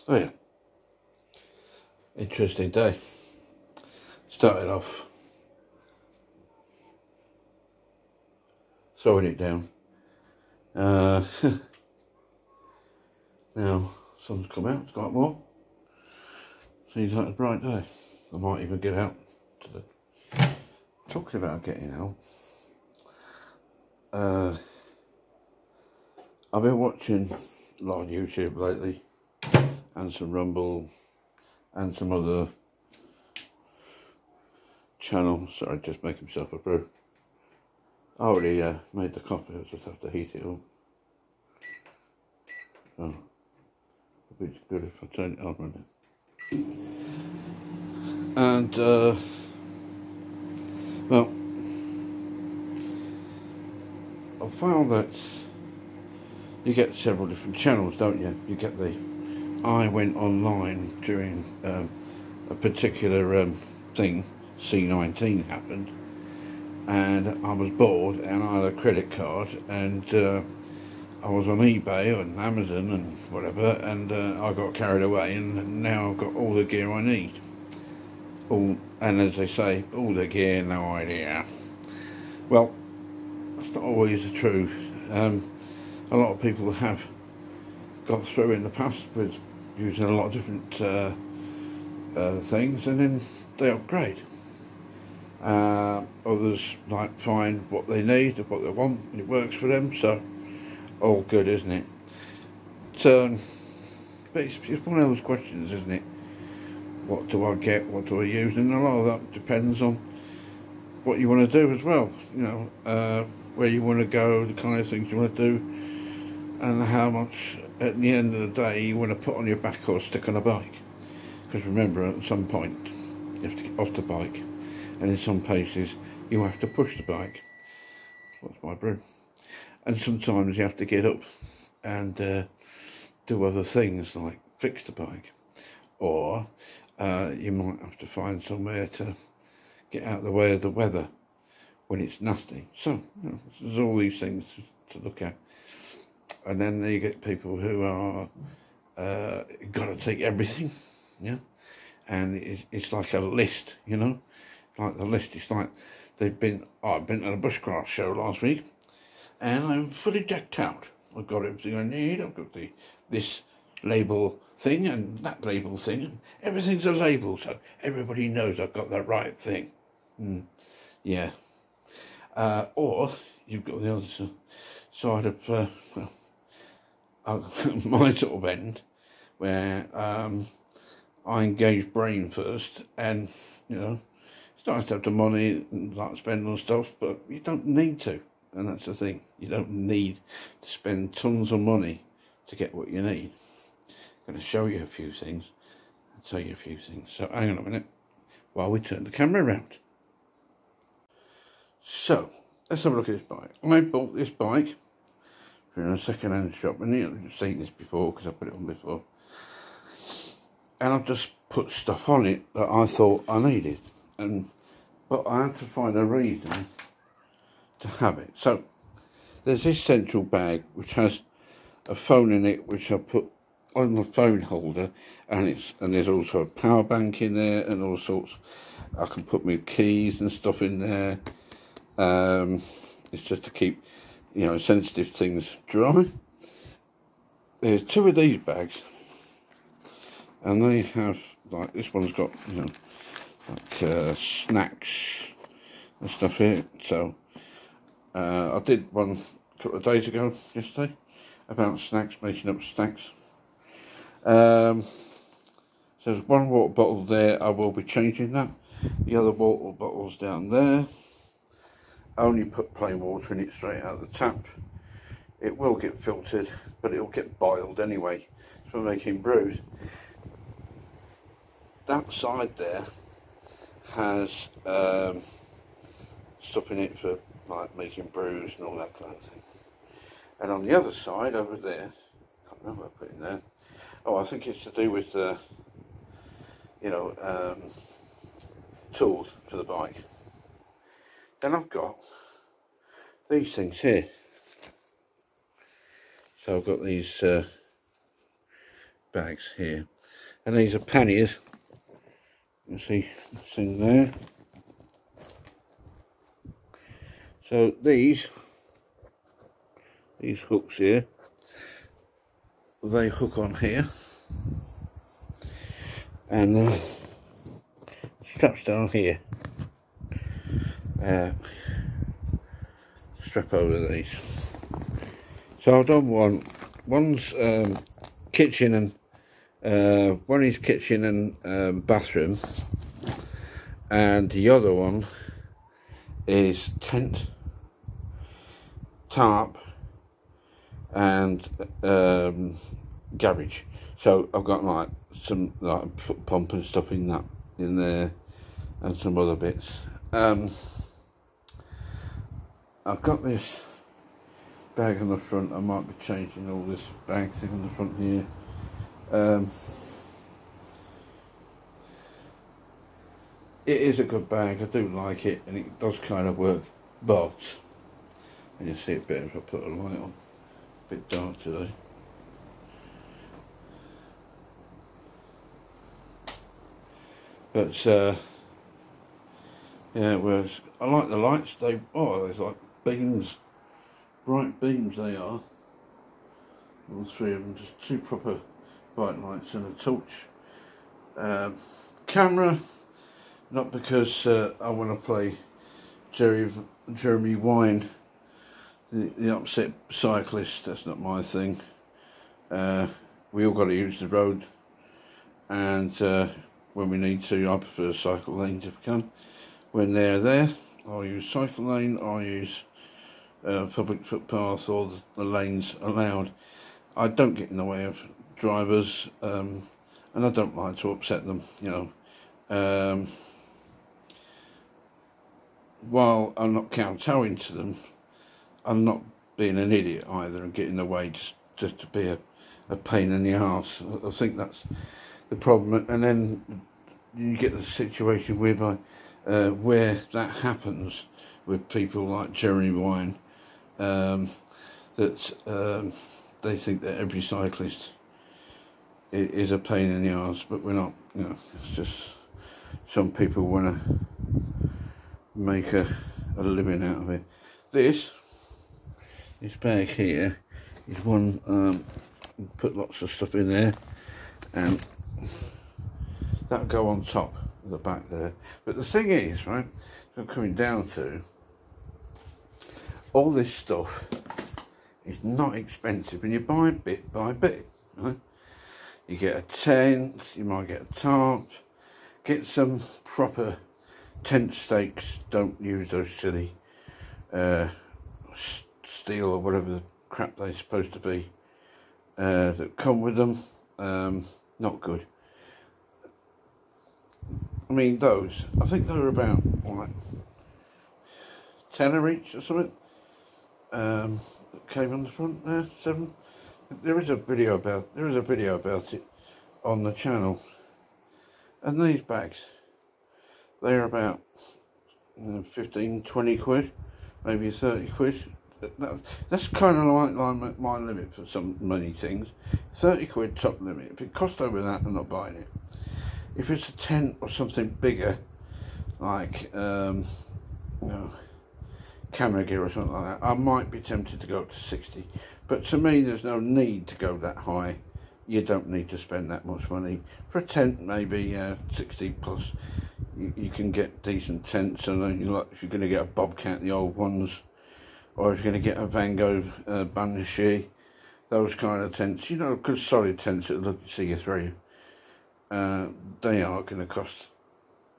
Oh yeah, interesting day. Started off throwing it down. Now sun's come out, it's got more. Seems like a bright day. I might even get out to the... Talking about getting out, I've been watching a lot of YouTube lately, and some Rumble, and some other channels. Sorry, just making myself a brew. I already made the coffee, I just have to heat it up. So, it'd be good if I turn it on right now. And, well, I found that you get several different channels, don't you? You get the... I went online during a particular thing, C19 happened, and I was bored and I had a credit card, and I was on eBay and Amazon and whatever, and I got carried away, and now I've got all the gear I need. And as they say, all the gear, no idea. Well, that's not always the truth. A lot of people have got through in the past with using a lot of different things, and then they upgrade. Others like find what they need and what they want, and it works for them, so all good, isn't it? So, but it's one of those questions, isn't it? What do I get? What do I use? And a lot of that depends on what you want to do as well. You know, where you want to go, the kind of things you want to do, and how much at the end of the day you want to put on your back or stick on a bike. Because remember, at some point you have to get off the bike, and in some places you have to push the bike. What's my brew? And sometimes you have to get up and do other things like fix the bike, or you might have to find somewhere to get out of the way of the weather when it's nasty. So you know, there's all these things to look at. And then you get people who are got to take everything, yeah, and it's like a list, you know, like the list. It's like I've been to a bushcraft show last week, and I'm fully decked out. I've got everything I need. I've got this label thing and that label thing, and everything's a label, so everybody knows I've got the right thing. Yeah. Or you've got the other side of my sort of end, where I engage brain first, and you know, it's nice to have the money and like spend on stuff, but you don't need to, and that's the thing. You don't need to spend tons of money to get what you need. I'm going to show you a few things, and tell you a few things. So hang on a minute while we turn the camera around. So let's have a look at this bike. I bought this bike from a second-hand shop, and you've seen this before because I put it on before, and I've just put stuff on it that I thought I needed, but I had to find a reason to have it. So there's this central bag which has a phone in it, which I put on the phone holder, and there's also a power bank in there and all sorts. I can put my keys and stuff in there. It's just to keep, you know, sensitive things dry. There's two of these bags, and they have, like, this one's got, you know, like snacks and stuff here. So I did one a couple of days ago, yesterday, about snacks, making up snacks. So there's one water bottle there. I will be changing that. The other water bottle's down there. I only put plain water in it straight out of the tap. It will get filtered, but it'll get boiled anyway for making brews. That side there has stuff in it for like making brews and all that kind of thing. And on the other side over there, I can't remember what I put in there. Oh, I think it's to do with the, you know, tools for the bike. Then I've got these things here. So I've got these bags here, and these are panniers. You see the thing there. So these hooks here, they hook on here, and straps down here. Strap over these. So I've done one's kitchen and one is kitchen and bathroom, and the other one is tent, tarp, and garage. So I've got like some like pump and stuff in there, and some other bits. I've got this bag on the front. I might be changing all this bag thing on the front here. It is a good bag. I do like it, and it does kind of work, but and you see it better if I put a light on. A bit dark today. But yeah, it works. I like the lights. There's like beams, bright beams they are. All three of them, just two proper bright lights and a torch. Camera, not because I want to play Jeremy Vine, the upset cyclist. That's not my thing. We all got to use the road, and when we need to, I prefer cycle lanes if I can. When they're there, I'll use cycle lane, I'll use public footpath, or the lanes allowed. I don't get in the way of drivers, and I don't like to upset them, you know. While I'm not kowtowing to them, I'm not being an idiot either and getting in the way just to be a pain in the arse. I think that's the problem. And then you get the situation whereby where that happens with people like Jeremy Vine, that they think that every cyclist is a pain in the arse, but we're not. You know, it's just some people want to make a living out of it. This bag here is one. Put lots of stuff in there, and that'll go on top of the back there. But the thing is, right, I'm coming down to, all this stuff is not expensive, and you buy bit by bit, right? You get a tent, you might get a tarp, get some proper tent stakes. Don't use those silly steel or whatever the crap they're supposed to be that come with them. Not good. I mean, those, I think they were about like tenner each or something. That came on the front there, 7. There is a video about it on the channel. And these bags, they're about 15, 20 quid, maybe 30 quid. That's kind of like my limit for many things. 30 quid top limit. If it costs over that, I'm not buying it. If it's a tent or something bigger, like you know, camera gear or something like that, I might be tempted to go up to 60. But to me, there's no need to go that high. You don't need to spend that much money for a tent. Maybe 60 plus. You can get decent tents, and if you're going to get a Bobcat, the old ones, or if you're going to get a Van Gogh Banshee, those kind of tents, you know, good solid tents that see you through, they are going to cost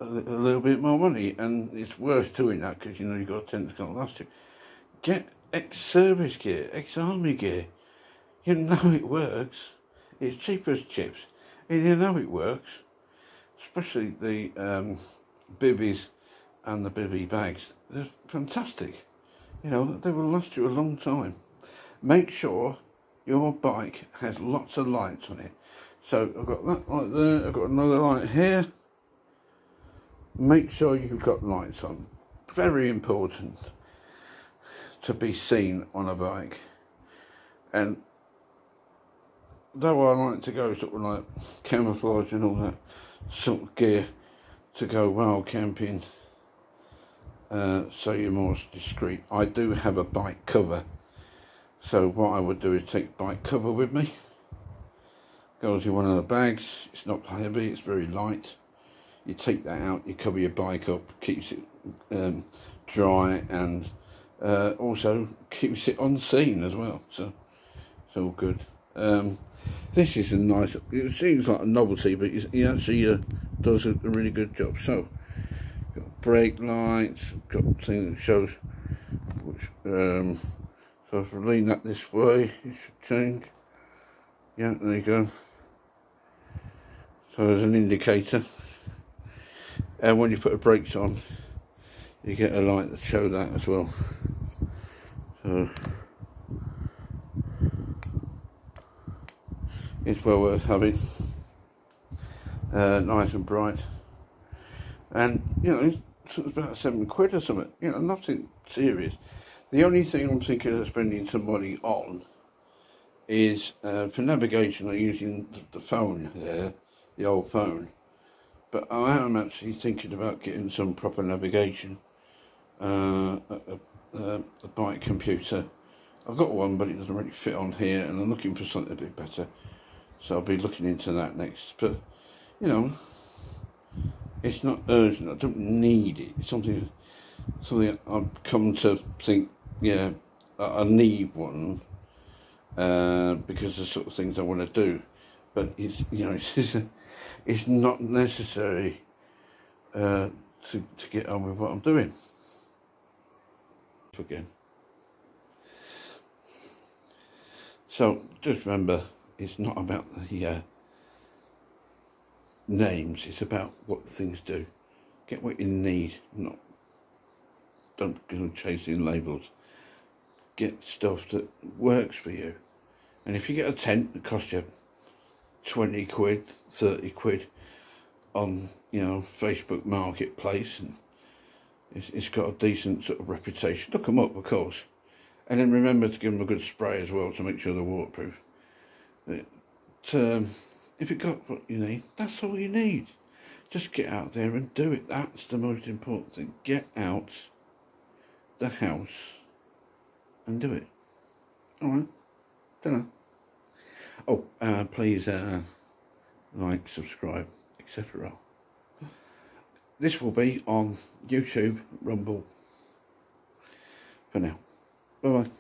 a little bit more money, and it's worth doing that because, you know, you've got a tent that's going to last you. Get ex-service gear, ex-army gear. You know it works. It's cheap as chips, and you know it works. Especially the bivvies and the bivvy bags. They're fantastic. You know, they will last you a long time. Make sure your bike has lots of lights on it. So I've got that light there, I've got another light here. Make sure you've got lights on. Very important to be seen on a bike. And though I like to go sort of like camouflage and all that sort of gear to go wild camping, so you're more discreet, I do have a bike cover. So what I would do is take bike cover with me. Goes in one of the bags. It's not heavy, it's very light. You take that out, you cover your bike up, keeps it dry, and also keeps it unseen as well. So it's all good. This is a nice, it seems like a novelty, but he actually does a really good job. So, got brake lights, got a thing that shows which, so if I lean that this way, it should change. Yeah, there you go. So there's an indicator. And when you put the brakes on, you get a light to show that as well. So it's well worth having. Nice and bright. And, you know, it's about £7 or something. You know, nothing serious. The only thing I'm thinking of spending some money on is for navigation. I'm using the phone there, the old phone. But I am actually thinking about getting some proper navigation, a bike computer. I've got one, but it doesn't really fit on here, and I'm looking for something a bit better. So I'll be looking into that next. But, you know, it's not urgent. I don't need it. It's something I've come to think, yeah, I need one because of the sort of things I want to do. But it's, you know, it's not necessary to get on with what I'm doing. Again. So just remember, it's not about the names, it's about what things do. Get what you need, don't go chasing labels. Get stuff that works for you. And if you get a tent that costs you 20 quid, 30 quid on, you know, Facebook Marketplace, and it's got a decent sort of reputation, look them up, of course. And then remember to give them a good spray as well to make sure they're waterproof. But, if you got what you need, that's all you need. Just get out there and do it. That's the most important thing. Get out the house and do it. Alright? Dunno. Oh, please like, subscribe, etc. This will be on YouTube, Rumble, for now. Bye bye.